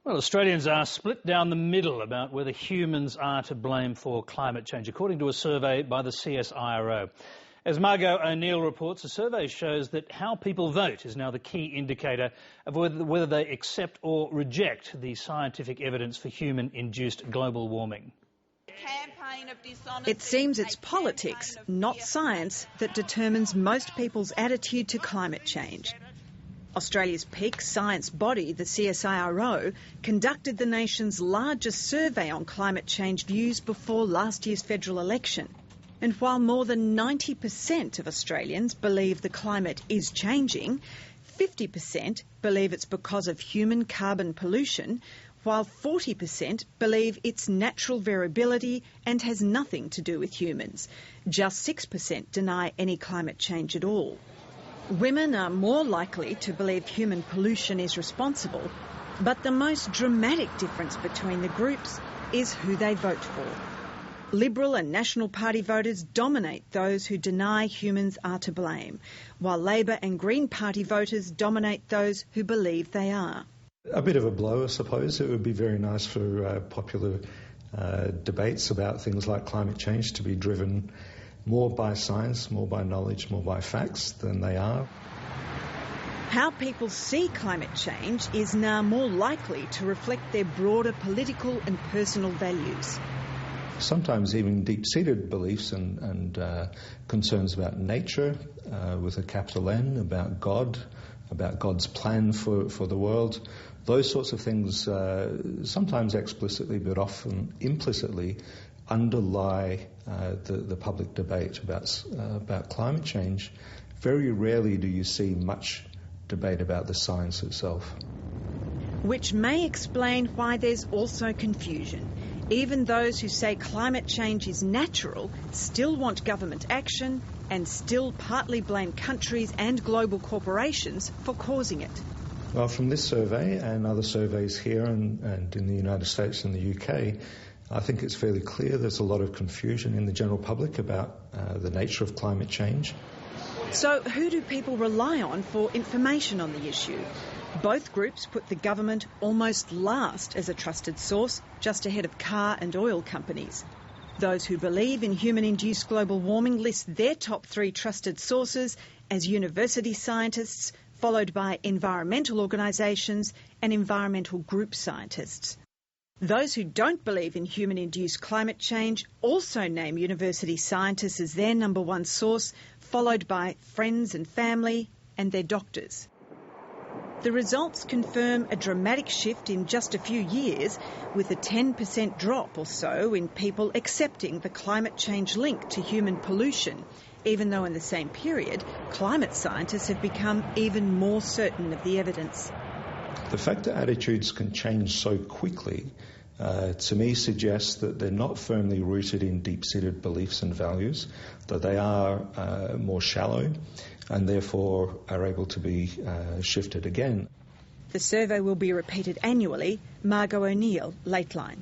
Well, Australians are split down the middle about whether humans are to blame for climate change, according to a survey by the CSIRO. As Margot O'Neill reports, a survey shows that how people vote is now the key indicator of whether they accept or reject the scientific evidence for human-induced global warming. It seems it's politics, not science, that determines most people's attitude to climate change. Australia's peak science body, the CSIRO, conducted the nation's largest survey on climate change views before last year's federal election. And while more than 90% of Australians believe the climate is changing, 50% believe it's because of human carbon pollution, while 40% believe it's natural variability and has nothing to do with humans. Just 6% deny any climate change at all. Women are more likely to believe human pollution is responsible, but the most dramatic difference between the groups is who they vote for. Liberal and National Party voters dominate those who deny humans are to blame, while Labor and Green Party voters dominate those who believe they are. A bit of a blow, I suppose. It would be very nice for popular debates about things like climate change to be driven more by science, more by knowledge, more by facts than they are. How people see climate change is now more likely to reflect their broader political and personal values. Sometimes even deep-seated beliefs and concerns about nature, with a capital N, about God, about God's plan for the world. Those sorts of things, sometimes explicitly but often implicitly, underlie the public debate about climate change. Very rarely do you see much debate about the science itself. Which may explain why there's also confusion. Even those who say climate change is natural still want government action and still partly blame countries and global corporations for causing it. Well, from this survey and other surveys here and in the United States and the UK, I think it's fairly clear there's a lot of confusion in the general public about the nature of climate change. So who do people rely on for information on the issue? Both groups put the government almost last as a trusted source, just ahead of car and oil companies. Those who believe in human-induced global warming list their top 3 trusted sources as university scientists, followed by environmental organisations and environmental group scientists. Those who don't believe in human-induced climate change also name university scientists as their number 1 source, followed by friends and family and their doctors. The results confirm a dramatic shift in just a few years, with a 10% drop or so in people accepting the climate change link to human pollution, even though in the same period, climate scientists have become even more certain of the evidence. The fact that attitudes can change so quickly, to me, suggests that they're not firmly rooted in deep-seated beliefs and values, that they are more shallow and therefore are able to be shifted again. The survey will be repeated annually. Margot O'Neill, Lateline.